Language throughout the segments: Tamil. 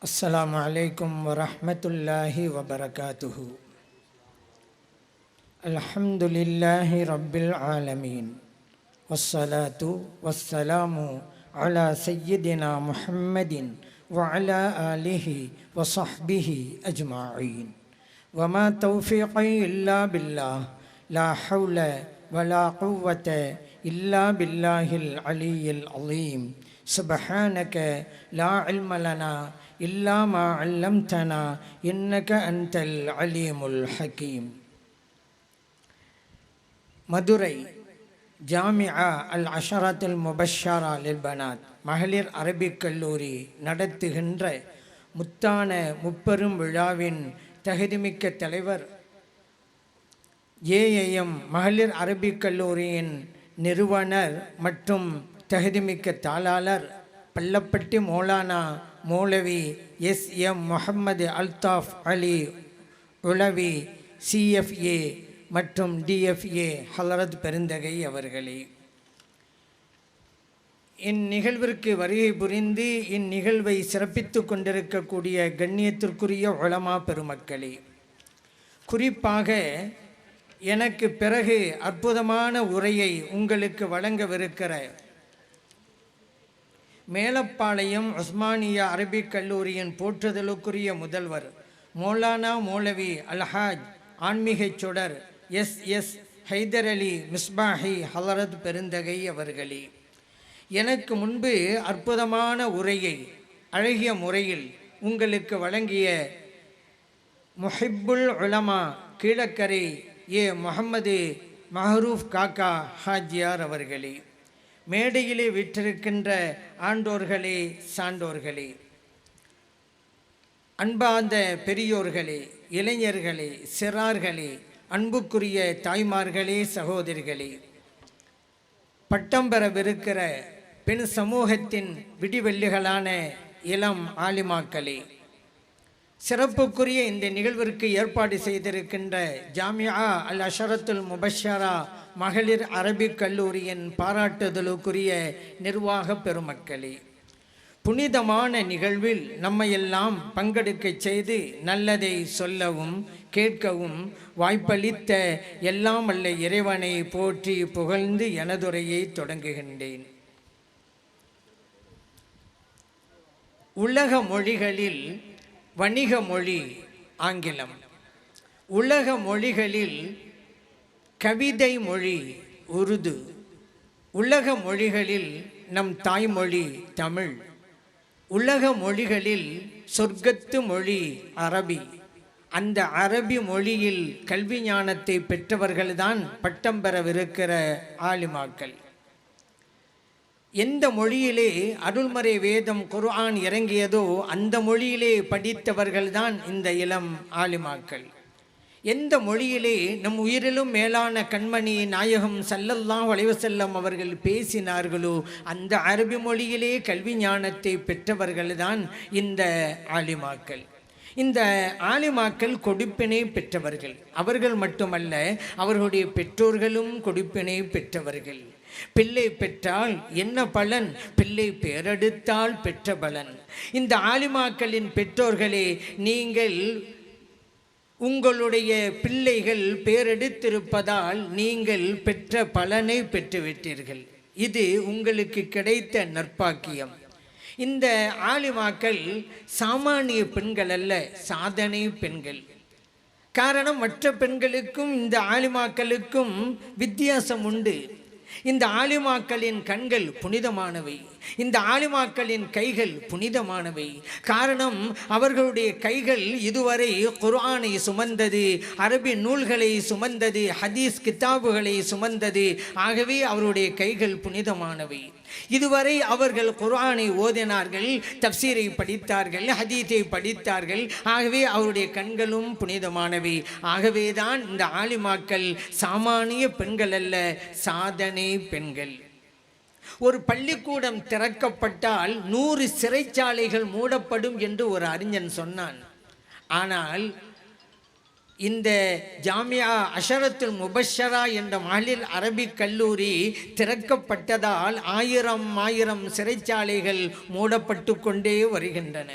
السلام عليكم ورحمة الله وبركاته. الحمد لله رب العالمين والصلاة والسلام على سيدنا محمد وعلى آله وصحبه أجمعين. وما توفيقي إلا بالله لا حول ولا قوة إلا بالله العلي العظيم. سبحانك لا علم لنا إلا ما علمتنا إنك أنت العليم الحكيم. மதுரை ஜாமிஆ அல் அஷரத்துல் முபஷ்ஷரா லில் பனாத் மகளிர் அரபிக் கல்லூரி நடத்துகின்ற முத்தான முப்பெரும் விழாவின் தகுதிமிக்க தலைவர், ஏஏஎம் மகளிர் அரபிக் கல்லூரியின் நிறுவனர் மற்றும் தகுதிமிக்க தாளாளர் பள்ளப்பட்டி மௌலானா மௌலவி எஸ்.எம். முஹம்மது அல்தாஃப் அலி உலவி சிஎஃப்ஏ மற்றும் டிஎஃப்ஏ ஹலரத் பெருந்தகை அவர்களே, இந்நிகழ்விற்கு வருகை புரிந்து இந்நிகழ்வை சிறப்பித்து கொண்டிருக்கக்கூடிய கண்ணியத்திற்குரிய உலமா பெருமக்களே, குறிப்பாக எனக்கு பிறகு அற்புதமான உரையை உங்களுக்கு வழங்கவிருக்கிற மேலப்பாளையம் உஸ்மானியா அரபிக் கல்லூரியின் போற்றுதலுக்குரிய முதல்வர் மௌலானா மௌலவி அல்ஹாஜ் ஆன்மீகச் சுடர் எஸ் ஹைதர் அலி மிஸ்பாஹி ஹலரத் பெருந்தகை அவர்களே, எனக்கு முன்பு அற்புதமான உரையை அழகிய முறையில் உங்களுக்கு வழங்கிய முஹிப்புல் உலமா கீழக்கரை முஹம்மது மஹரூஃப் காக்கா ஹாஜியார் அவர்களே, மேடையிலே விற்றிருக்கின்ற ஆண்டோர்களே, சான்றோர்களே, அன்பார்ந்த பெரியோர்களே, இளைஞர்களே, சிறார்களே, அன்புக்குரிய தாய்மார்களே, சகோதரிகளே, பட்டம் பெறவிருக்கிற பெண் சமூகத்தின் விடிவெள்ளிகளான இளம் ஆலிமாக்களே, சிறப்புக்குரிய இந்த நிகழ்விற்கு ஏற்பாடு செய்திருக்கின்ற ஜாமிஆ அல் அஷரத்துல் முபஷ்ஷரா மகளிர் அரபிக் கல்லூரியின் பாராட்டுதலுக்குரிய நிர்வாக பெருமக்களே, புனிதமான நிகழ்வில் நம்மையெல்லாம் பங்கெடுக்க செய்து நல்லதை சொல்லவும் கேட்கவும் வாய்ப்பளித்த எல்லாம் வல்ல இறைவனை போற்றி புகழ்ந்து எனதுரையை தொடங்குகின்றேன். உலக மொழிகளில் வணிக மொழி ஆங்கிலம், உலக மொழிகளில் கவிதை மொழி உருது, உலக மொழிகளில் நம் தாய்மொழி தமிழ், உலக மொழிகளில் சொர்க்கத்து மொழி அரபி. அந்த அரபி மொழியில் கல்வி ஞானத்தை பெற்றவர்கள்தான் பட்டம் பெறவிருக்கிற ஆலிமாக்கள். எந்த மொழியிலே அருள்மறை வேதம் குர்ஆன் இறங்கியதோ அந்த மொழியிலே படித்தவர்கள்தான் இந்த இளம் ஆலிமாக்கள். எந்த மொழியிலே நம் உயிரிலும் மேலான கண்மணி நாயகம் ஸல்லல்லாஹு அலைஹி வஸல்லம் அவர்கள் பேசினார்களோ அந்த அரபி மொழியிலே கல்வி ஞானத்தை பெற்றவர்கள்தான் இந்த ஆலிமாக்கள். இந்த ஆலிமாக்கள் கொடுப்பினை பெற்றவர்கள். அவர்கள் மட்டுமல்ல, அவர்களுடைய பெற்றோர்களும் கொடுப்பினை பெற்றவர்கள். பிள்ளை பெற்றால் என்ன பலன்? பிள்ளை பேரெடுத்தால் பெற்ற பலன். இந்த ஆலிமாக்களின் பெற்றோர்களே, நீங்கள் உங்களுடைய பிள்ளைகள் பேரெடுத்திருப்பதால் நீங்கள் பெற்ற பலனை பெற்றுவிட்டீர்கள். இது உங்களுக்கு கிடைத்த நற்பாக்கியம். இந்த ஆலிமாக்கள் சாமானிய பெண்கள் அல்ல, சாதனை பெண்கள். காரணம், மற்ற பெண்களுக்கும் இந்த ஆலிமாக்களுக்கும் வித்தியாசம் உண்டு. இந்த ஆலிமாக்களின் கண்கள் புனிதமானவை, இந்த ஆலிமாக்களின் கைகள் புனிதமானவை. காரணம், அவர்களுடைய கைகள் இதுவரை குர்ஆனை சுமந்தது, அரபி நூல்களை சுமந்தது, ஹதீஸ் கிதாபுகளை சுமந்தது. ஆகவே அவருடைய கைகள் புனிதமானவை. இதுவரை அவர்கள் குர்ஆனை ஓதினார்கள், தப்சீரை படித்தார்கள், ஹதீஸை படித்தார்கள். ஆகவே அவருடைய கண்களும் புனிதமானவை. ஆகவேதான் இந்த ஆலிமாக்கள் சாமானிய பெண்கள் அல்ல, சாதனை பெண்கள். ஒரு பள்ளிக்கூடம் திறக்கப்பட்டால் 100 சிறைச்சாலைகள் மூடப்படும் என்று ஒரு அறிஞன் சொன்னான். ஆனால் இந்த ஜாமிஆ அஷரத்துல் முபஷ்ஷரா என்ற மகளிர் அரபிக் கல்லூரி திறக்கப்பட்டதால் 1000 சிறைச்சாலைகள் மூடப்பட்டு கொண்டே வருகின்றன.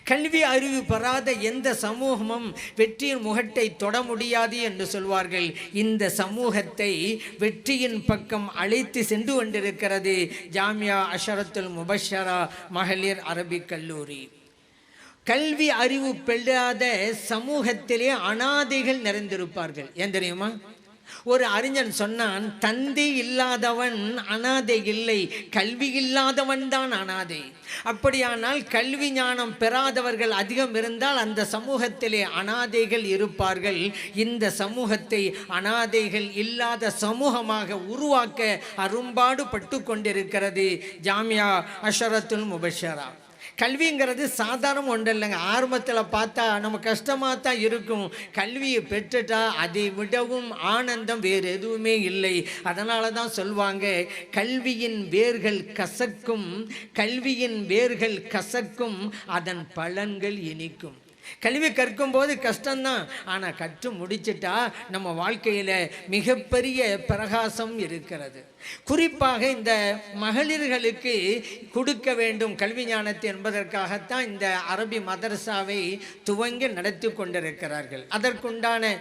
கல்வி அறிவு பெறாத எந்த சமூகமும் வெற்றியின் முகட்டை தொட முடியாது என்று சொல்வார்கள். இந்த சமூகத்தை வெற்றியின் பக்கம் அழைத்து சென்று கொண்டிருக்கிறது ஜாமியா அஷரத்துல் முபஷரா மகளிர் அரபிக் கல்லூரி. கல்வி அறிவு பெறாத சமூகத்திலே அனாதைகள் நிறைந்திருப்பார்கள். ஏன் தெரியுமா? ஒரு அறிஞன் சொன்னான், தந்தை இல்லாதவன் அனாதை இல்லை, கல்வி இல்லாதவன் தான் அனாதை. அப்படியானால் கல்வி ஞானம் பெறாதவர்கள் அதிகம் இருந்தால் அந்த சமூகத்திலே அனாதைகள் இருப்பார்கள். இந்த சமூகத்தை அனாதைகள் இல்லாத சமூகமாக உருவாக்க அரும்பாடு பட்டு கொண்டிருக்கிறது ஜாமியா அஷரத்துல் முபஷரா. கல்விங்கிறது சாதாரண ஒன்று இல்லைங்க. ஆரம்பத்தில் பார்த்தா நம்ம கஷ்டமாக தான் இருக்கும். கல்வியை பெற்றுட்டா அதை விடவும் ஆனந்தம் வேறு எதுவுமே இல்லை. அதனால தான் சொல்லுவாங்க, கல்வியின் வேர்கள் கசக்கும், கல்வியின் வேர்கள் கசக்கும், அதன் பலன்கள் இனிக்கும். கல்வி கற்கும்போது கஷ்டம்தான், ஆனால் கற்று முடிச்சிட்டா நம்ம வாழ்க்கையில் மிகப்பெரிய பிரகாசம் இருக்கிறது. குறிப்பாக இந்த மகளிர்களுக்கு கொடுக்க வேண்டும் கல்வி ஞானத்தை என்பதற்காகத்தான் இந்த அரபி மதரசாவை துவங்கி நடத்தி கொண்டிருக்கிறார்கள். அதற்குண்டான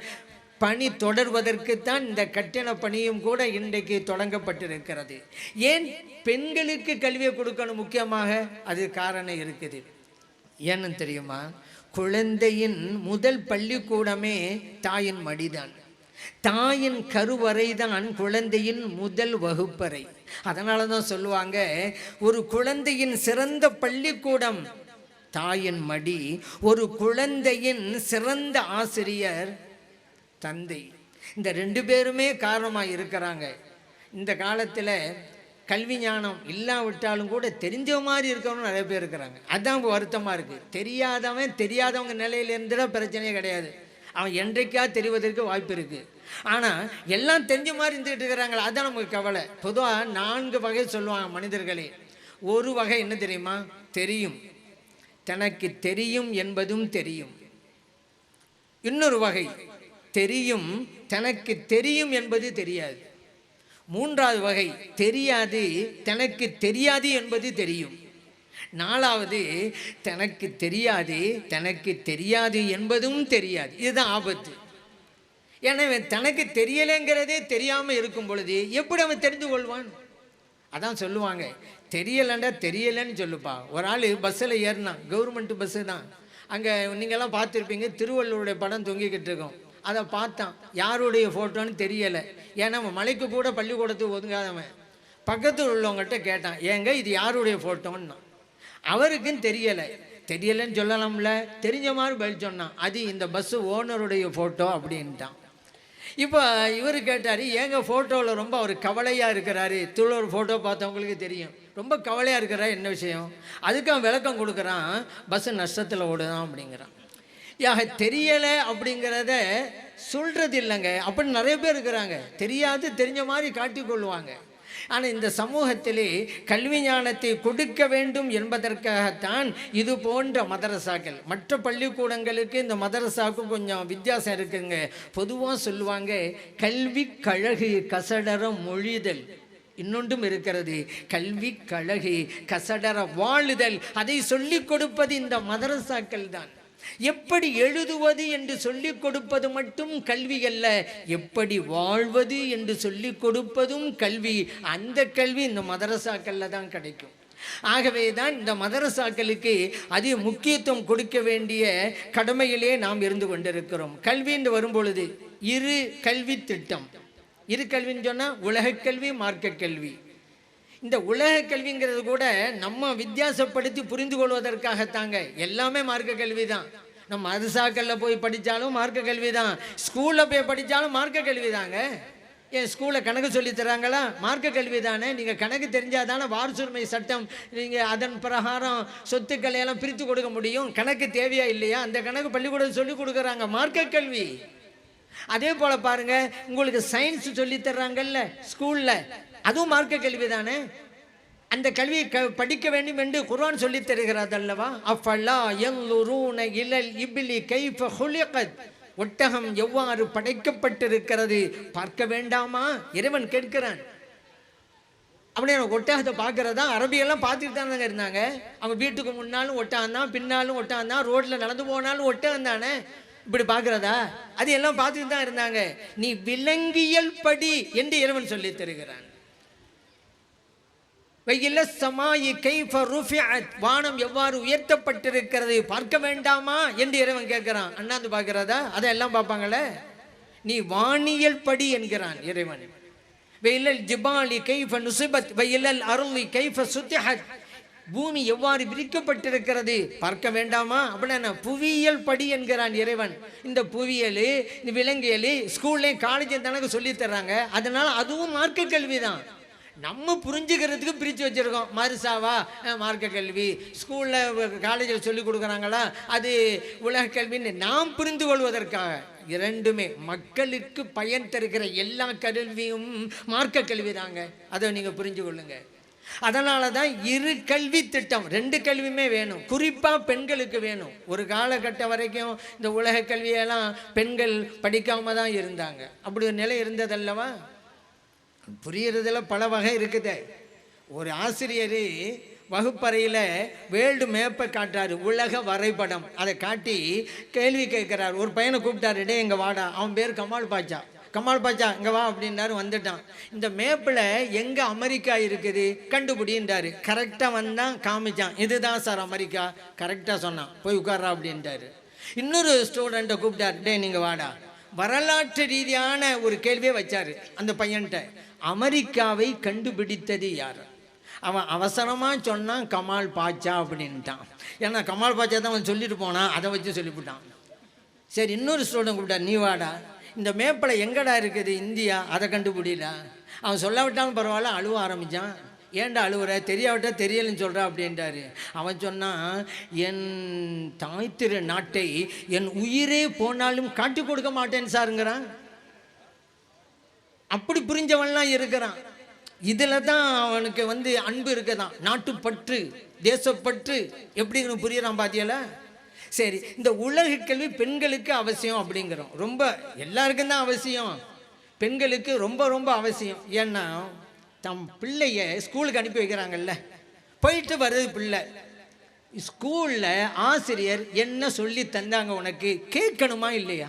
பணி தொடர்வதற்குத்தான் இந்த கட்டிட பணியும் கூட இன்றைக்கு தொடங்கப்பட்டிருக்கிறது. ஏன் பெண்களுக்கு கல்வியை கொடுக்கணும்? முக்கியமாக அது காரணம் இருக்குது. ஏன்னு தெரியுமா? குழந்தையின் முதல் பள்ளிக்கூடமே தாயின் மடிதான். தாயின் கருவறை தான் குழந்தையின் முதல் வகுப்பறை. அதனால தான் சொல்லுவாங்க, ஒரு குழந்தையின் சிறந்த பள்ளிக்கூடம் தாயின் மடி, ஒரு குழந்தையின் சிறந்த ஆசிரியர் தந்தை. இந்த ரெண்டு பேருமே காரணமாக இருக்கிறாங்க. இந்த காலத்தில் கல்வி ஞானம் இல்லாவிட்டாலும் கூட தெரிஞ்ச மாதிரி இருக்கவங்க நிறைய பேர் இருக்கிறாங்க. அதுதான் வருத்தமாக இருக்குது. தெரியாதவங்க நிலையில் இருந்தால் பிரச்சனையே கிடையாது. அவன் என்றைக்கா தெரிவதற்கு வாய்ப்பு இருக்குது. ஆனால் எல்லாம் தெரிஞ்ச மாதிரி இருந்துகிட்டு இருக்கிறாங்களா, அதுதான் நமக்கு கவலை. பொதுவாக 4 வகை சொல்லுவாங்க மனிதர்களே. ஒரு வகை என்ன தெரியுமா? தெரியும், தனக்கு தெரியும் என்பதும் தெரியும். இன்னொரு வகை தெரியும், தனக்கு தெரியும் என்பது தெரியாது. 3வது வகை தெரியாது, தனக்கு தெரியாது என்பது தெரியும். 4வது தனக்கு தெரியாது, தனக்கு தெரியாது என்பதும் தெரியாது. இதுதான் ஆபத்து. எனவே தனக்கு தெரியலைங்கிறதே தெரியாமல் இருக்கும் பொழுது எப்படி அவன் தெரிந்து கொள்வான்? அதான் சொல்லுவாங்க, தெரியலைண்டா தெரியலைன்னு சொல்லுப்பா. ஒரு ஆள் பஸ்ஸில் ஏறினான், கவர்மெண்ட் பஸ்ஸு தான். அங்கே நீங்கள்லாம் பார்த்துருப்பீங்க, திருவள்ளுவருடைய படம் தொங்கிக்கிட்டு இருக்கோம். அதை பார்த்தான், யாருடைய ஃபோட்டோன்னு தெரியலை. ஏன்னா மலைக்கு கூட பள்ளிக்கூடத்துக்கு ஒதுங்காதவன். பக்கத்தில் உள்ளவங்கள்ட்ட கேட்டான், ஏங்க இது யாருடைய ஃபோட்டோன்னா. அவருக்குன்னு தெரியலைன்னு சொல்லலாம்ல, தெரிஞ்ச மாதிரி பதில் சொன்னான், அது இந்த பஸ்ஸு ஓனருடைய ஃபோட்டோ அப்படின்ட்டான். இப்போ இவர் கேட்டார், ஏங்க ஃபோட்டோவில் ரொம்ப அவர் கவலையாக இருக்கிறாரு, திருவள்ளுவர் ஃபோட்டோ பார்த்தவங்களுக்கு தெரியும், ரொம்ப கவலையாக இருக்கிறார், என்ன விஷயம்? அதுக்கு அவன் விளக்கம் கொடுக்குறான், பஸ்ஸு நஷ்டத்தில் ஓடுதான் அப்படிங்கிறான். யாக தெரியலை அப்படிங்கிறத சொல்கிறது இல்லைங்க. அப்படி நிறைய பேர் இருக்கிறாங்க, தெரிஞ்ச மாதிரி காட்டிக்கொள்வாங்க. ஆனால் இந்த சமூகத்திலே கல்வி ஞானத்தை கொடுக்க வேண்டும் என்பதற்காகத்தான் இது போன்ற மதரசாக்கள். மற்ற பள்ளிக்கூடங்களுக்கு இந்த மதரசாவுக்கும் கொஞ்சம் வித்தியாசம் இருக்குங்க. பொதுவாக சொல்லுவாங்க, கல்வி கழகு கசடர மொழிதல். இன்னொன்றும் இருக்கிறது, கல்வி கழகு கசடர வாழுதல். அதை சொல்லிக் கொடுப்பது இந்த மதரசாக்கள் தான். எப்படி எழுதுவது என்று சொல்லிக் கொடுப்பது மட்டும் கல்வி அல்ல, எப்படி வாழ்வது என்று சொல்லிக் கொடுப்பதும் கல்வி. அந்த கல்வி இந்த மதரசாக்கள்ல தான் கிடைக்கும். ஆகவே தான் இந்த மதரசாக்களுக்கு அதிக முக்கியத்துவம் கொடுக்க வேண்டிய கடமையிலே நாம் இருந்து கொண்டிருக்கிறோம். கல்வி என்று வரும்பொழுது 2 கல்வி திட்டம். 2 கல்வின்னு சொன்னால் உலக கல்வி, மார்க்க கல்வி. இந்த உலக கல்விங்கிறது கூட நம்ம வித்தியாசப்படுத்தி புரிந்து கொள்வதற்காகத்தாங்க. எல்லாமே மார்க்க கல்வி தான். நம்ம மதரசாக்களில் போய் படித்தாலும் மார்க்க கல்வி தான், ஸ்கூலில் போய் படித்தாலும் மார்க்க கல்வி தாங்க. ஏன் ஸ்கூலில் கணக்கு சொல்லி தராங்களா? மார்க்க கல்வி தானே. நீங்கள் கணக்கு தெரிஞ்சால் தானே வாரிசுரிமை சட்டம் நீங்கள் அதன் பிரகாரம் சொத்துக்களை எல்லாம் பிரித்து கொடுக்க முடியும். கணக்கு தேவையா இல்லையா? அந்த கணக்கு பள்ளிக்கூடம் சொல்லி கொடுக்குறாங்க, மார்க்க கல்வி. அதே போல் பாருங்கள், உங்களுக்கு சயின்ஸ் சொல்லி தர்றாங்கல்ல ஸ்கூலில், அதுவும் மார்க்க கல்வி தானே. அந்த கல்வியை படிக்க வேண்டும் என்று குர்ஆன் சொல்லி தருகிறது அல்லவா? அஃபலா யன்துரூன இலல் இப்லி கைஃப ஹுலிகத். ஒட்டகம் எவ்வாறு படைக்கப்பட்டிருக்கிறது பார்க்க வேண்டாமா? இறைவன் கேட்கிறான். அப்படியே ஒட்டகத்தை பார்க்குறதா அரபியெல்லாம் பார்த்துட்டு தானே இருந்தாங்க. அவங்க வீட்டுக்கு முன்னாலும் ஒட்டகம் தான், பின்னாலும் ஒட்டகம் தான், ரோட்டில் நடந்து போனாலும் ஒட்டகம் தானே. இப்படி பார்க்குறதா? அது எல்லாம் பார்த்துட்டு தான் இருந்தாங்க. நீ விலங்கியல் படி என்று இறைவன் சொல்லி தருகிறான். வானம் எவ்வாறு உயர்த்தப்பட்டிருக்கிறது பார்க்க வேண்டாமா என்று இறைவன் கேட்கிறான். அண்ணாந்து பார்க்கிறதா? அதெல்லாம் பார்ப்பாங்களே. நீ வானியல் படி என்கிறான் இறைவன். வெயிலல் ஜிபாலி கைஃப நுசிபத் வெயிலல் அருளி கைஃப சுத்திஹத், பூமி எவ்வாறு விரிக்கப்பட்டிருக்கிறது பார்க்க வேண்டாமா அப்படின்னா புவியியல் படி என்கிறான் இறைவன். இந்த புவியியல், இந்த விலங்கியல் ஸ்கூல்லையும் காலேஜ் தனக்கு சொல்லி தர்றாங்க. அதனால அதுவும் மார்க்க கல்வி தான். நம்ம புரிஞ்சுக்கிறதுக்கு பிரித்து வச்சுருக்கோம். மருசாவா மார்க்க கல்வி, ஸ்கூலில் காலேஜில் சொல்லி கொடுக்குறாங்களா அது உலக கல்வின்னு நாம் புரிந்து கொள்வதற்காக. இரண்டுமே மக்களுக்கு பயன் தருகிற எல்லா கல்வியும் மார்க்க கல்வி தாங்க. அதை நீங்கள் புரிஞ்சு கொள்ளுங்க. அதனால தான் இரு கல்வி திட்டம், ரெண்டு கல்வியுமே வேணும். குறிப்பாக பெண்களுக்கு வேணும். ஒரு காலகட்டம் வரைக்கும் இந்த உலக கல்வியெல்லாம் பெண்கள் படிக்காமல் தான் இருந்தாங்க. அப்படி ஒரு நிலை இருந்ததல்லவா? புரியறதுல பல வகை இருக்குது. ஒரு ஆசிரியர் வகுப்பறையில் வேர்ல்டு மேப்பை காட்டுறாரு, உலக வரைபடம். அதை காட்டி கேள்வி கேட்குறாரு. ஒரு பையனை கூப்பிட்டாரு, டே இங்கே வாடா. அவன் பேர் கமால் பாட்சா. கமால் பாட்சா இங்கே வா அப்படின்னாரு. வந்துட்டான். இந்த மேப்பில் எங்கே அமெரிக்கா இருக்குது கண்டுபிடின்றாரு. கரெக்டாக வந்தான், காமிச்சான். இதுதான் சார் அமெரிக்கா. கரெக்டாக சொன்னான். போய் உட்கார்றா அப்படின்ட்டாரு. இன்னொரு ஸ்டூடெண்ட்டை கூப்பிட்டார், டே நீங்கள் வாடா. வரலாற்று ரீதியான ஒரு கேள்வியை வச்சார் அந்த பையன்கிட்ட. அமெரிக்காவை கண்டுபிடித்தது யார்? அவன் அவசரமாக சொன்னான் கமால் பாட்சா அப்படின்ட்டான். ஏன்னா கமால் பாட்சா தான் அவன் சொல்லிட்டு போனான், அதை வச்சு சொல்லிவிட்டான். சரி, இன்னொரு ஸ்டூடெண்ட் கூப்பிட்டா, நீ வாடா. இந்த மேப்பில் எங்கடா இருக்குது இந்தியா, அதை கண்டுபிடில. அவன் சொல்ல விட்டாலும் பரவாயில்ல, அழுவ ஆரம்பித்தான். ஏன்டா அழுவுற? தெரியாவிட்டா தெரியலன்னு சொல்கிறா அப்படின்ட்டாரு. அவன் சொன்னான், என் தாய் திரு நாட்டை என் உயிரே போனாலும் காட்டி கொடுக்க மாட்டேன்னு சாருங்கிறான். அப்படி புரிஞ்சவன்லாம் இருக்கிறான். இதில் தான் அவனுக்கு அன்பு இருக்குதான், நாட்டுப்பற்று, தேசப்பற்று. எப்படின்னு புரியுறான் பாத்தியல? சரி, இந்த உலக கல்வி பெண்களுக்கு அவசியம் அப்படிங்கிறோம். ரொம்ப எல்லாருக்கும் தான் அவசியம், பெண்களுக்கு ரொம்ப ரொம்ப அவசியம். ஏன்னா தம் பிள்ளைய ஸ்கூலுக்கு அனுப்பி வைக்கிறாங்கல்ல, போயிட்டு வருது பிள்ளை. ஸ்கூலில் ஆசிரியர் என்ன சொல்லி தந்தாங்க உனக்கு கேட்கணுமா இல்லையா?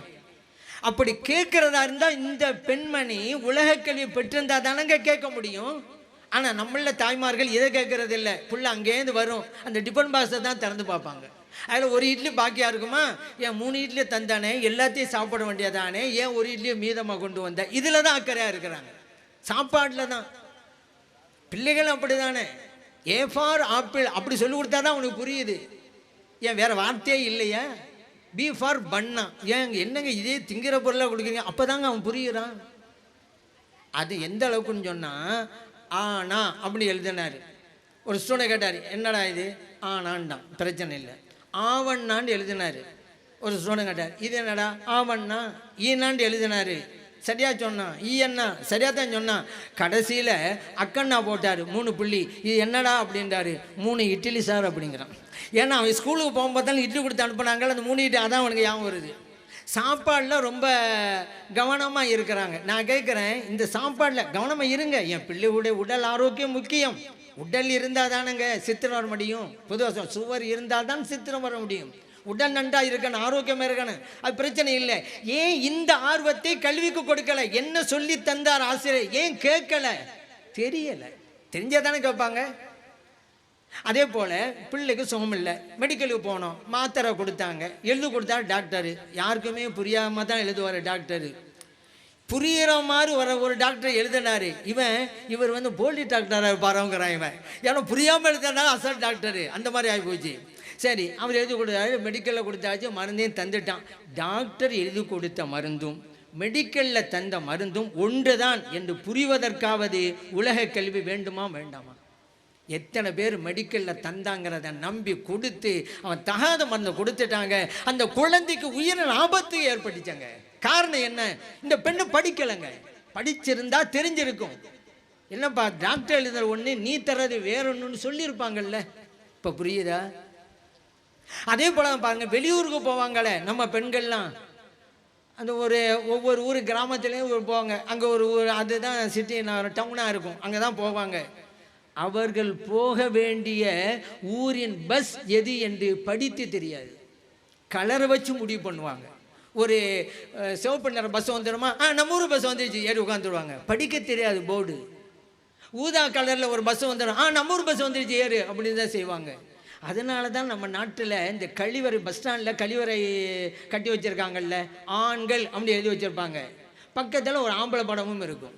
அப்படி கேட்குறதா இருந்தால் இந்த பெண்மணி உலக கல்வி பெற்றிருந்தா தானங்க கேட்க முடியும். ஆனால் நம்மள தாய்மார்கள் இதை கேட்கறது இல்லை. புள்ள அங்கேருந்து வரும், அந்த டிஃபன் பாக்ஸை தான் திறந்து பார்ப்பாங்க. அதில் ஒரு இட்லி பாக்கியாக இருக்குமா? ஏன் 3 இட்லியை தந்தானே, எல்லாத்தையும் சாப்பிட வேண்டியதானே, ஏன் ஒரு இட்லியை மீதமாக கொண்டு வந்த? இதில் தான் அக்கறையாக இருக்கிறாங்க, சாப்பாட்டில் தான். பிள்ளைகள் அப்படி தானே. ஏ ஃபார் ஆப்பிள் அப்படி சொல்லி கொடுத்தா தான் உனக்கு புரியுது. ஏன் வேறு வார்த்தையே இல்லையா? பி ஃபார் பன்னா. ஏன் என்னங்க இதே திங்கிற பொருளாக கொடுக்குறீங்க? அப்போ தாங்க அவன் புரியுறான். அது எந்த அளவுக்குன்னு சொன்னால், ஆனா அப்படி எழுதினார். ஒரு ஸ்டூடெண்ட் கேட்டார், என்னடா இது? ஆனான்டான். பிரச்சனை இல்லை. ஆவண்ணான்னு எழுதினார். ஒரு ஸ்டூடெண்ட் கேட்டார், இது என்னடா? ஆவண்ணா. ஈனாண்டு எழுதினார். சரியாக சொன்னான். ஈயண்ணா சரியாக தான் சொன்னான். கடைசியில் அக்கண்ணா போட்டார் 3 புள்ளி. இது என்னடா அப்படின்றாரு. 3 இட்லி சார் அப்படிங்கிறான். ஏன்னா அவன் ஸ்கூலுக்கு போகும்போதாலும் இட்லி கொடுத்து அனுப்புனாங்க. அந்த 3 இட்லி அதான் அவனுக்கு ஞாபகம் வருது. சாப்பாடில் ரொம்ப கவனமாக இருக்கிறாங்க. நான் கேட்குறேன், இந்த சாப்பாடில் கவனமாக இருங்க. என் பிள்ளையுடைய உடல் ஆரோக்கியம் முக்கியம். உடல் இருந்தால் தானுங்க சித்திரம் வர முடியும். பொதுவாக சுவர் இருந்தால் தான் சித்திரம் வர முடியும். உடல் நன்றா இருக்கணும், ஆரோக்கியமாக இருக்கணும், அது பிரச்சனை இல்லை. ஏன் இந்த ஆர்வத்தை கல்விக்கு கொடுக்கல? என்ன சொல்லி தந்தார் ஆசிரியர்? ஏன் கேட்கல? தெரியலை. தெரிஞ்சாதானே கேட்பாங்க. அதே போல் பிள்ளைக்கு சுகம் இல்லை, மெடிக்கலுக்கு போனோம், மாத்திரை கொடுத்தாங்க, எழுதி கொடுத்தாரு டாக்டரு. யாருக்குமே புரியாமல் தான் எழுதுவார் டாக்டரு. புரிகிற மாதிரி ஒரு டாக்டர் எழுதினார். இவர் போலி டாக்டராக பாருங்கிறான் இவன். ஏன்னா புரியாமல் எழுதினா அசல் டாக்டரு, அந்த மாதிரி ஆகி போச்சு. சரி, அவர் எழுதி கொடுத்தாரு, மெடிக்கலில் கொடுத்தாச்சு, மருந்தையும் தந்துட்டான். டாக்டர் எழுதி கொடுத்த மருந்தும் மெடிக்கலில் தந்த மருந்தும் ஒன்று தான் என்று புரிவதற்காவது உலக கல்வி வேண்டுமா வேண்டாமா? எத்தனை பேர் மெடிக்கலில் தந்தாங்கிறத நம்பி கொடுத்து அவன் தகாத மருந்தை கொடுத்துட்டாங்க. அந்த குழந்தைக்கு உயிரின் ஆபத்து ஏற்பட்டுச்சாங்க. காரணம் என்ன? இந்த பெண்ணு படிக்கலைங்க. படிச்சிருந்தா தெரிஞ்சிருக்கும். என்னப்பா டாக்டர் எழுதுற ஒன்று, நீ தர்றது வேற ஒன்றுன்னு சொல்லியிருப்பாங்கல்ல. இப்போ புரியுதா? அதே போல் பாருங்க, வெளியூருக்கு போவாங்களே நம்ம பெண்கள்லாம். அந்த ஒவ்வொரு ஊர் கிராமத்துலேயும் போவாங்க. அங்கே ஒரு ஊர், அதுதான் சிட்டி டவுனாக இருக்கும், அங்கே தான் போவாங்க. அவர்கள் போக வேண்டிய ஊரின் பஸ் எது என்று படித்து தெரியாது. கலரை வச்சு முடிவு பண்ணுவாங்க. ஒரு சிவப்பு நிற பஸ் வந்துடுமா, நம்ம ஊர் பஸ் வந்துடுச்சு, ஏறி உட்காந்துருவாங்க. படிக்க தெரியாது போர்டு. ஊதா கலரில் ஒரு பஸ் வந்துடும், நம்ம ஊர் பஸ் வந்துடுச்சு ஏறு அப்படின்னு தான் செய்வாங்க. அதனால தான் நம்ம நாட்டில் இந்த கழிவறை, பஸ் ஸ்டாண்டில் கழிவறை கட்டி வச்சுருக்காங்கல்ல, ஆண்கள் அப்படி எழுதி வச்சுருப்பாங்க. பக்கத்தில் ஒரு ஆம்பளை படமும் இருக்கும்.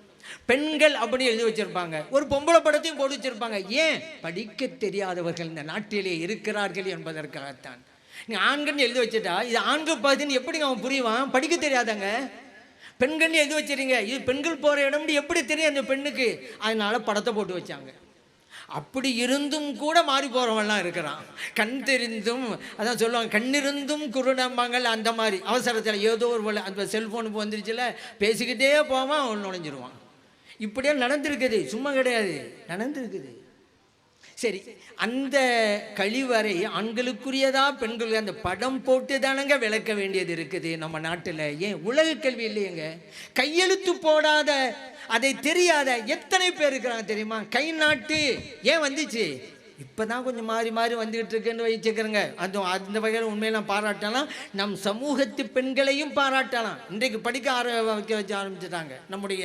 பெண்கள் அப்படி எழுதி வச்சுருப்பாங்க. ஒரு பொம்பளை படத்தையும் போட்டு வச்சுருப்பாங்க. ஏன்? படிக்க தெரியாதவர்கள் இந்த நாட்டிலே இருக்கிறார்கள் என்பதற்காகத்தான். நீ ஆண்கள் எழுதி வச்சுட்டா இது ஆண்கள் பாதின்னு எப்படி அவன் புரிவான்? படிக்க தெரியாதாங்க. பெண்கள் எழுதி வச்சுறீங்க, இது பெண்கள் போகிற இடம் எப்படி தெரியும் அந்த பெண்ணுக்கு? அதனால படத்தை போட்டு வச்சாங்க. அப்படி இருந்தும் கூட மாறி போகிறவன்லாம் இருக்கிறான். கண் தெரிந்தும், அதான் சொல்லுவாங்க, கண்ணிருந்தும் குருடம்பாங்கள். அந்த மாதிரி அவசரத்தில் ஏதோ ஒரு அந்த செல்ஃபோனுக்கு வந்துருச்சுல, பேசிக்கிட்டே போவான், அவன் நுழைஞ்சிருவான். இப்படியே நடந்திருக்குது, சும்மா கிடையாது, நடந்திருக்குது. சரி, அந்த கழிவறை ஆண்களுக்குரியதா பெண்களுக்கு? அந்த படம் போட்டு தானங்க விளக்க வேண்டியது இருக்குது நம்ம நாட்டில். ஏன் உலக கல்வி இல்லையங்க? கையெழுத்து போடாத, அதை தெரியாத எத்தனை பேர் இருக்கிறாங்க தெரியுமா? கை நாட்டு ஏன் வந்துச்சு? இப்போ தான் கொஞ்சம் மாறி மாறி வந்துக்கிட்டு இருக்குன்னு வச்சுக்கிறேங்க. அந்த வகையில் உண்மையெல்லாம் பாராட்டலாம். நம் சமூகத்து பெண்களையும் பாராட்டலாம். இன்றைக்கு படிக்க வச்சு ஆரம்பிச்சிட்டாங்க நம்முடைய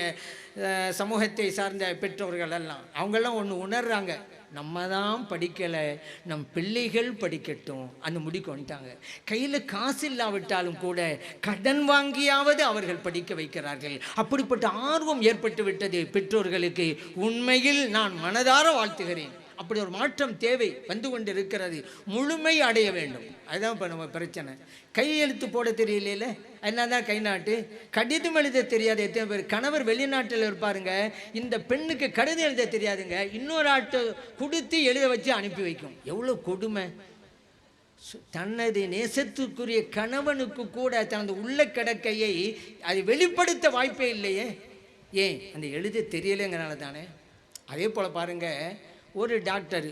சமூகத்தை சார்ந்த பெற்றோர்கள் எல்லாம். அவங்கெல்லாம் ஒன்று உணர்றாங்க, நம்ம தான் படிக்கலை, நம் பிள்ளைகள் படிக்கட்டும், அந்த முடிக்கு வந்துட்டாங்க. கையில் காசு இல்லாவிட்டாலும் கூட கடன் வாங்கியாவது அவர்கள் படிக்க வைக்கிறார்கள். அப்படிப்பட்ட ஆர்வம் ஏற்பட்டு விட்டது பெற்றோர்களுக்கு. உண்மையில் நான் மனதார வாழ்த்துகிறேன். அப்படி ஒரு மாற்றம் தேவை, வந்து கொண்டு இருக்கிறது. முழுமை அடைய வேண்டும். அதுதான் இப்போ நம்ம பிரச்சனை. கையெழுத்து போட தெரியல, அதனால தான் கை நாட்டு. கடிதம் எழுத தெரியாது எத்தனை பேர். கணவர் வெளிநாட்டில் இருப்பாருங்க, இந்த பெண்ணுக்கு கடிதம் எழுத தெரியாதுங்க, இன்னொரு ஆட்டை கொடுத்து எழுத வச்சு அனுப்பி வைக்கும். எவ்வளோ கொடுமை! தனது நேசத்துக்குரிய கணவனுக்கு கூட தனது உள்ள கிடக்கையை அதை வெளிப்படுத்த வாய்ப்பே இல்லையே. ஏன்? அந்த எழுத தெரியலைங்கிறனால தானே. அதே போல் பாருங்கள், ஒரு டாக்டர்,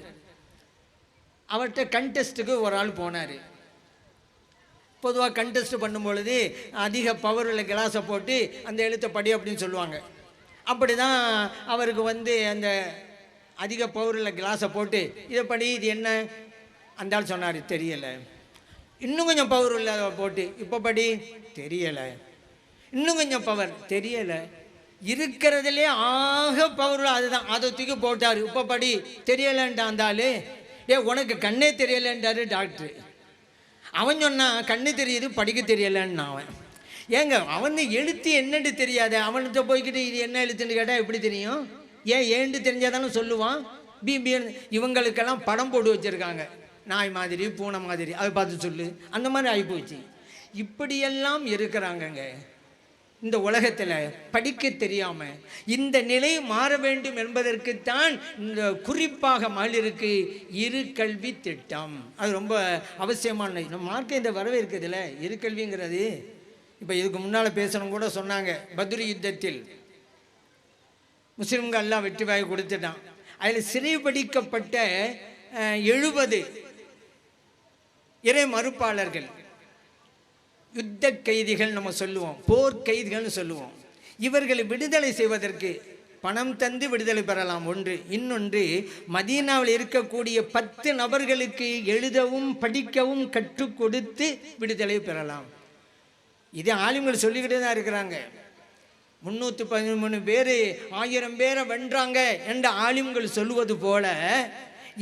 அவர்கிட்ட கண்டெஸ்ட்டுக்கு ஒரு ஆள் போனார். பொதுவாக கண்டெஸ்ட் பண்ணும்பொழுது அதிக பவர் உள்ள கிளாஸை போட்டு அந்த எழுத்தை படி அப்படின்னு சொல்லுவாங்க. அப்படி தான் அவருக்கு அந்த அதிக பவர் உள்ள கிளாஸை போட்டு இதை படி, இது என்ன அந்த ஆள் சொன்னார், தெரியலை. இன்னும் கொஞ்சம் பவர் உள்ள போட்டு இப்போ படி, தெரியலை. இன்னும் கொஞ்சம் பவர், தெரியலை. இருக்கிறதுலே ஆக பவர் அதுதான், அதை தூக்கி போட்டார். இப்போ படி, தெரியலைன்ட்டாந்தாலே. உனக்கு கண்ணே தெரியலைன்றாரு டாக்டரு. அவன் சொன்னான் கண்ணு தெரியுது, படிக்க தெரியலைன்னு. அவன் ஏங்க, அவன் எழுத்து என்னன்னு தெரியாத அவன்கிட்ட போய்கிட்டு இது என்ன எழுத்துன்னு கேட்டால் எப்படி தெரியும்? ஏன்ட்டு தெரிஞ்சாதானே சொல்லுவான். இவங்களுக்கெல்லாம் படம் போட்டு வச்சுருக்காங்க, நாய் மாதிரி பூனை மாதிரி, அதை பார்த்து சொல்லு, அந்த மாதிரி ஆகிப்போச்சு. இப்படியெல்லாம் இருக்கிறாங்கங்க இந்த உலகத்தில். படிக்க தெரியாமல் இந்த நிலை மாற வேண்டும் என்பதற்குத்தான் இந்த குறிப்பாக மகளிருக்கு இரு கல்வி திட்டம். அது ரொம்ப அவசியமான. நம்ம மார்க்க இந்த வரவே இருக்குதுல்ல, இரு கல்விங்கிறது. இப்போ இதுக்கு முன்னால் பேசணும் கூட சொன்னாங்க, பத்ரு யுத்தத்தில் முஸ்லிம்கள் எல்லாம் வெற்றி வாங்கி கொடுத்துட்டான். அதில் சிறைபிடிக்கப்பட்ட 70 இறை மறுப்பாளர்கள், யுத்த கைதிகள் நம்ம சொல்லுவோம், போர் கைதிகள்னு சொல்லுவோம். இவர்களை விடுதலை செய்வதற்கு பணம் தந்து விடுதலை பெறலாம் ஒன்று. இன்னொன்று, மதீனாவில் இருக்கக்கூடிய 10 நபர்களுக்கு எழுதவும் படிக்கவும் கற்றுக் கொடுத்து விடுதலை பெறலாம். இதே ஆலிம்கள் சொல்லிக்கிட்டே தான் இருக்கிறாங்க. 313 பேர் 1000 பேரை வென்றாங்க என்ற ஆலிம்கள் சொல்லுவது போல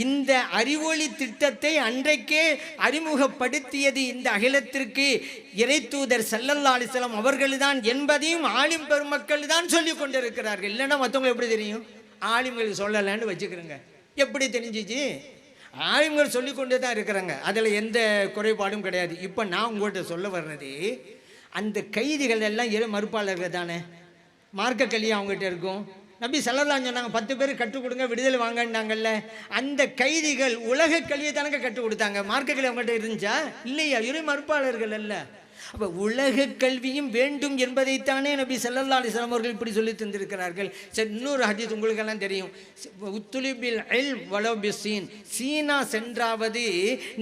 இந்த அறிவொளி திட்டத்தை அன்றைக்கே அறிமுகப்படுத்தியது இந்த அகிலத்திற்கு இறை தூதர் ஸல்லல்லாஹு அலைஹி வஸல்லம் அவர்கள் தான் என்பதையும் ஆலிம் பெருமக்கள் தான் சொல்லி கொண்டிருக்கிறார்கள். இல்லைன்னா மற்றவங்க எப்படி தெரியும்? ஆலிம்கள் சொல்லலைன்னு வச்சுக்கிறோங்க. எப்படி தெரிஞ்சிச்சு? ஆலிம்கள் சொல்லி கொண்டே தான் இருக்கிறாங்க. அதில் எந்த குறைபாடும் கிடையாது. இப்போ நான் உங்கள்கிட்ட சொல்ல வர்றது, அந்த கைதிகள் எல்லாம் இறை மறுப்பாளர்கள் தானே. மார்க்க கல்வி அவங்ககிட்ட இருக்கும். நபி ஸல்லல்லாஹு அலைஹி சொன்னாங்க 10 பேர் கற்றுக் கொடுங்க விடுதலை வாங்கினாங்கல்ல. அந்த கைதிகள் உலக கல்வியை தானங்க கற்றுக் கொடுத்தாங்க. மார்க்க கல்வி அவங்ககிட்ட இருந்துச்சா? இல்லையா? இறை மறுப்பாளர்கள் அல்ல. அப்போ உலக கல்வியும் வேண்டும் என்பதைத்தானே நபி ஸல்லல்லாஹு அலைஹி வஸல்லம் அவர்கள் இப்படி சொல்லி தந்திருக்கிறார்கள். சரி, இன்னொரு ஹதீஸ் உங்களுக்கெல்லாம் தெரியும், உத்துலிபில் இல்ம் வலவ் பிஸ்ஸீன், சீனா சென்றாவது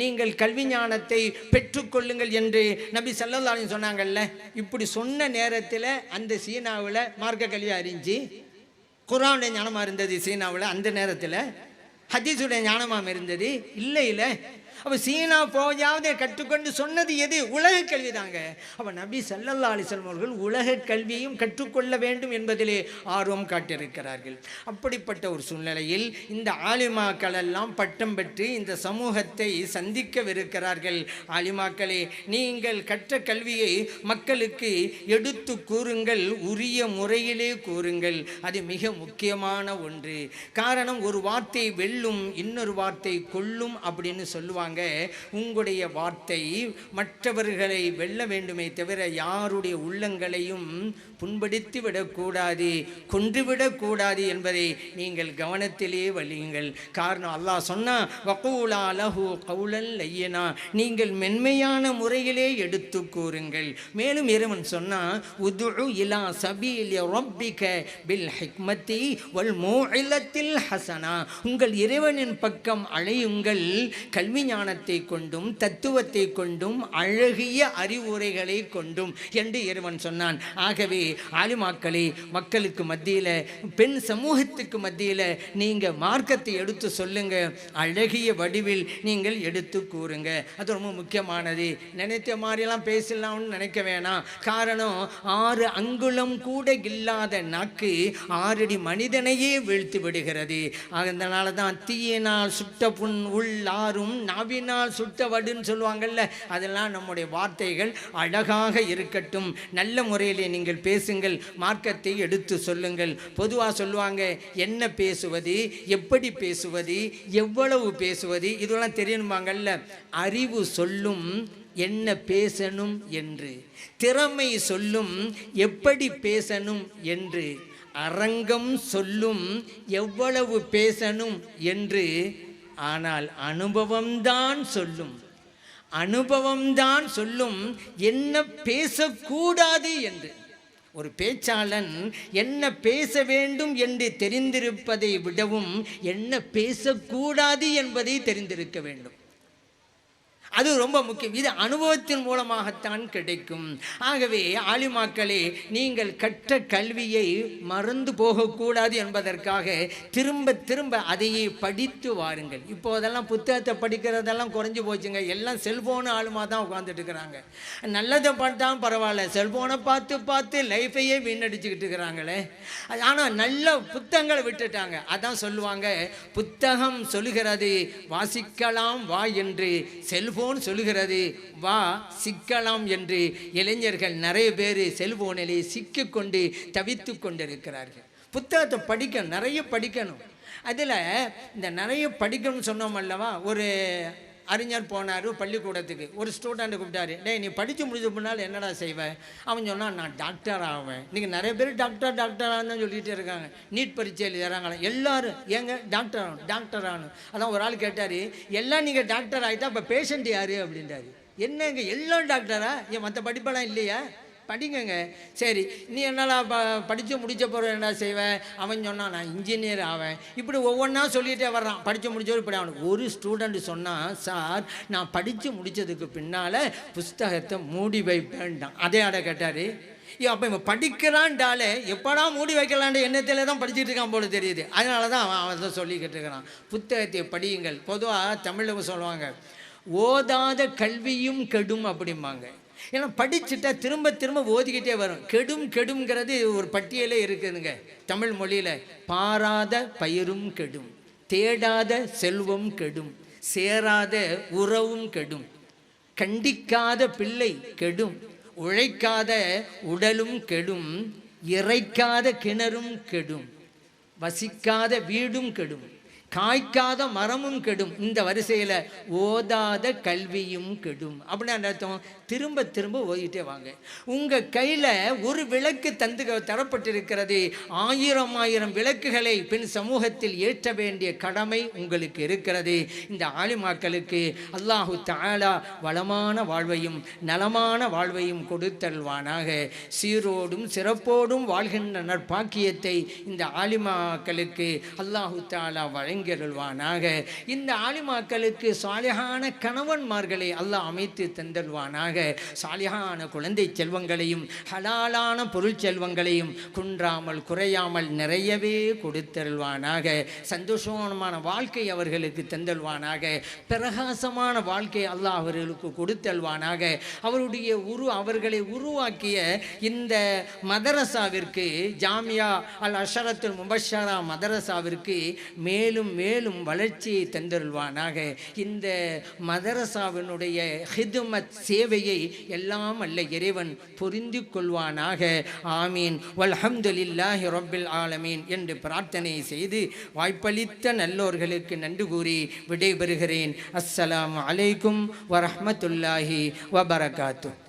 நீங்கள் கல்வி ஞானத்தை பெற்றுக்கொள்ளுங்கள் என்று நபி ஸல்லல்லாஹு அலைஹி சொன்னாங்கல்ல. இப்படி சொன்ன நேரத்தில் அந்த சீனாவில் மார்க்க கல்வி அறிஞ்சு குர்ஆனுடைய ஞானமாக இருந்தது சீனாவில் அந்த நேரத்தில். ஹதீஸுடைய ஞானமாம் இருந்தது? இல்லை இல்லை. அப்போ சீனா போயாவது கற்றுக்கொண்டு சொன்னது எது? உலக கல்வி தாங்க. அப்போ நபி ஸல்லல்லாஹு அலைஹி வஸல்லம் அவர்கள் உலக கல்வியும் கற்றுக்கொள்ள வேண்டும் என்பதிலே ஆர்வம் காட்டியிருக்கிறார்கள். அப்படிப்பட்ட ஒரு சூழ்நிலையில் இந்த ஆலிமாக்கள் எல்லாம் பட்டம் பெற்று இந்த சமூகத்தை சந்திக்கவிருக்கிறார்கள். ஆலிமாக்களே, நீங்கள் கற்ற கல்வியை மக்களுக்கு எடுத்து கூறுங்கள், உரிய முறையிலே கூறுங்கள். அது மிக முக்கியமான ஒன்று. காரணம், ஒரு வார்த்தை வெல்லும், இன்னொரு வார்த்தை கொல்லும் அப்படின்னு சொல்லுவாங்க. உங்களுடைய வார்த்தை மற்றவர்களை வெல்ல வேண்டுமே தவிர யாருடைய உள்ளங்களையும் புண்படுத்தி விடக்கூடாது, கொன்றுவிடக்கூடாது என்பதை நீங்கள் கவனத்திலே வலியுங்கள். காரணம், அல்லாஹ் சொன்னா வகூலா லஹு கௌலன் லையனா, நீங்கள் மென்மையான முறையிலே எடுத்து கூறுங்கள். மேலும் இறைவன் சொன்னா உதுஉ இலா சபீலி ரப்பிக பில் ஹிக்மதி வல் மௌஇலத்தில் ஹஸனா, உங்கள் இறைவனின் பக்கம் அழையுங்கள் கல்வி ஞானத்தை கொண்டும் தத்துவத்தை கொண்டும் அழகிய அறிவுரைகளை கொண்டும் என்று இறைவன் சொன்னான். ஆகவே ஆலிமாக்களே, மக்களுக்கு மத்தியில், பெண் சமூகத்துக்கு மத்தியில் நீங்கள் மார்க்கத்தை எடுத்து சொல்லுங்க, அழகிய வடிவில் நீங்கள் எடுத்து கூறுங்க. அது ரொம்ப முக்கியமானது. நினைத்த மாதிரிலாம் பேசலாம்னு நினைக்க வேணாம். காரணம், 6 அங்குலம் கூட இல்லாத நாக்கு 6 அடி மனிதனையே வீழ்த்து விடுகிறது. அதனால தான் தீயினால் சுட்ட புண் உள்ளாரும் நாவினால் சுட்ட வடுன்னு சொல்லுவாங்கள்ல, அதெல்லாம் நம்முடைய வார்த்தைகள் அழகாக இருக்கட்டும். நல்ல முறையிலே நீங்கள் பேசுங்கள், மார்க்கத்தை எடுத்து சொல்லுங்கள். பொதுவாக சொல்லுவாங்க, என்ன பேசுவது, எப்படி பேசுவது, எவ்வளவு பேசுவது, இதெல்லாம் தெரியணுமாங்கல்ல. அறிவு சொல்லும் என்ன பேசணும் என்று, திறமை சொல்லும் எப்படி பேசணும் என்று, அரங்கம் சொல்லும் எவ்வளவு பேசணும் என்று. ஆனால் அனுபவம்தான் சொல்லும், அனுபவம்தான் சொல்லும் என்ன பேசக்கூடாது என்று. ஒரு பேச்சாளன் என்ன பேச வேண்டும் என்று தெரிந்திருப்பதை விடவும் என்ன பேசக்கூடாது என்பதை தெரிந்திருக்க வேண்டும். அது ரொம்ப முக்கியம். இது அனுபவத்தின் மூலமாகத்தான் கிடைக்கும். ஆகவே ஆலிமாக்களே, நீங்கள் கற்ற கல்வியை மறந்து போகக்கூடாது என்பதற்காக திரும்ப திரும்ப அதையே படித்து வாருங்கள். இப்போ அதெல்லாம் புத்தகத்தை படிக்கிறதெல்லாம் குறைஞ்சி போச்சுங்க. எல்லாம் செல்ஃபோனு ஆளுமா தான் உட்காந்துட்டு இருக்கிறாங்க. நல்லதை பார்த்தாலும் பரவாயில்ல, செல்ஃபோனை பார்த்து பார்த்து லைஃபையே வீணடிச்சுக்கிட்டு இருக்கிறாங்களே. ஆனால் நல்ல புத்தகங்களை விட்டுட்டாங்க. அதான் சொல்லுவாங்க, புத்தகம் சொல்லுகிறது வாசிக்கலாம் வா என்று, செல்ஃபோன் சொல்லுகிறது வா சிக்கலாம் என்று. இளைஞர்கள் நிறைய பேர் செல்போனிலே சிக்கிக்கொண்டு தவித்து கொண்டிருக்கிறார்கள். புத்தகத்தை படிக்கணும், நிறைய படிக்கணும். அதில் இந்த நிறைய படிக்கணும்னு சொன்னோம் அல்லவா, ஒரு அறிஞர் போனார் பள்ளிக்கூடத்துக்கு. ஒரு ஸ்டூடெண்ட்டை கூப்பிட்டாரு, டேய் நீ படித்து முடிச்ச பின்னால் என்னடா செய்வேன்? அவன் சொன்னான், நான் டாக்டர் ஆவேன். இன்றைக்கி நிறைய பேர் டாக்டரான்னு சொல்லிகிட்டே இருக்காங்க. நீட் பரீட்சை எழுதுறாங்களா எல்லோரும், ஏங்க டாக்டர் ஆகணும். அதான் ஒரு ஆள் கேட்டார், எல்லாம் நீங்கள் டாக்டர் ஆகிட்டா இப்போ பேஷண்ட் யார் அப்படின்றாரு. என்னங்க எல்லாம் டாக்டரா? ஏன் மற்ற படிப்பெல்லாம் இல்லையா? படிங்கங்க. சரி, நீ என்னால் படித்து முடித்த பிறகு என்ன செய்வேன்? அவன் சொன்னான், நான் இன்ஜினியர் ஆவேன். இப்படி ஒவ்வொன்றா சொல்லிகிட்டே வர்றான். படித்து முடிச்சவர் இப்படி அவனுக்கு ஒரு ஸ்டூடெண்ட் சொன்னான், சார் நான் படித்து முடித்ததுக்கு பின்னால் புஸ்தகத்தை மூடி வைப்பேன்டான். அதே ஆட கேட்டார். அப்போ இவன் படிக்கிறான்டாலே எப்படா மூடி வைக்கலான்ற எண்ணத்தில் தான் படிச்சுட்டு இருக்கான் போல தெரியுது. அதனால தான் அவன் அதை சொல்லிக்கிட்டு இருக்கிறான். புத்தகத்தை படியுங்கள். பொதுவாக தமிழில் சொல்லுவாங்க, ஓதாத கல்வியும் கெடும் அப்படிம்பாங்க. ஏன்னா படிச்சுட்டா திரும்ப திரும்ப ஓதிக்கிட்டே வரும். கெடுங்கிறது ஒரு பட்டியலே இருக்குதுங்க தமிழ் மொழியில். பாராத பயிரும் கெடும், தேடாத செல்வம் கெடும், சேராத உறவும் கெடும், கண்டிக்காத பிள்ளை கெடும், உழைக்காத உடலும் கெடும், இறைக்காத கிணறும் கெடும், வசிக்காத வீடும் கெடும், காய்க்காத மரமும் கெடும். இந்த வரிசையில் ஓதாத கல்வியும் கெடும் அப்படின்னு அர்த்தம். திரும்ப திரும்ப ஓதிட்டே வாங்க. உங்கள் கையில் ஒரு விளக்கு தரப்பட்டிருக்கிறது. 1000 விளக்குகளை பெண் சமூகத்தில் ஏற்ற வேண்டிய கடமை உங்களுக்கு இருக்கிறது. இந்த ஆலிமாக்களுக்கு அல்லாஹு தஆலா வளமான வாழ்வையும் நலமான வாழ்வையும் கொடுத்தல்வானாக. சீரோடும் சிறப்போடும் வாழ்கின்ற நற்பாக்கியத்தை இந்த ஆலிமாக்களுக்கு அல்லாஹு தஆலா வழங்கி வழங்கியருள்வானாக. இந்த ஆலிமாக்களுக்கு சாலிஹான கணவன்மார்களை அல்லாஹ் அமைத்து தந்தருள்வானாக. சாலிஹான குழந்தை செல்வங்களையும் ஹலாலான பொருள் செல்வங்களையும் குன்றாமல் குறையாமல் நிறையவே கொடுத்தருள்வானாக. சந்தோஷமான வாழ்க்கை அவர்களுக்கு தந்தல்வானாக. பிரகாசமான வாழ்க்கை அல்லாஹ் அவர்களுக்கு கொடுத்தல்வானாக. அவர்களை உருவாக்கிய இந்த மதரசாவிற்கு, ஜாமியா அல் அஷரத்துல் முபஷரா மதரசாவிற்கு மேலும் மேலும் வளர்ச்சியை தந்தருள்வானாக. இந்த மதரசாவினுடைய ஹிதுமத் சேவையை எல்லாம் அல்ல இறைவன் புரிந்து கொள்வானாக. ஆமீன். வல்ஹம்துலில்லாஹி ரப்பில் ஆலமீன் என்று பிரார்த்தனை செய்து வாய்ப்பளித்த நல்லோர்களுக்கு நன்றி கூறி விடைபெறுகிறேன். அஸ்ஸலாமு அலைக்கும் வரஹ்மத்துல்லாஹி வபரகாத்துஹு.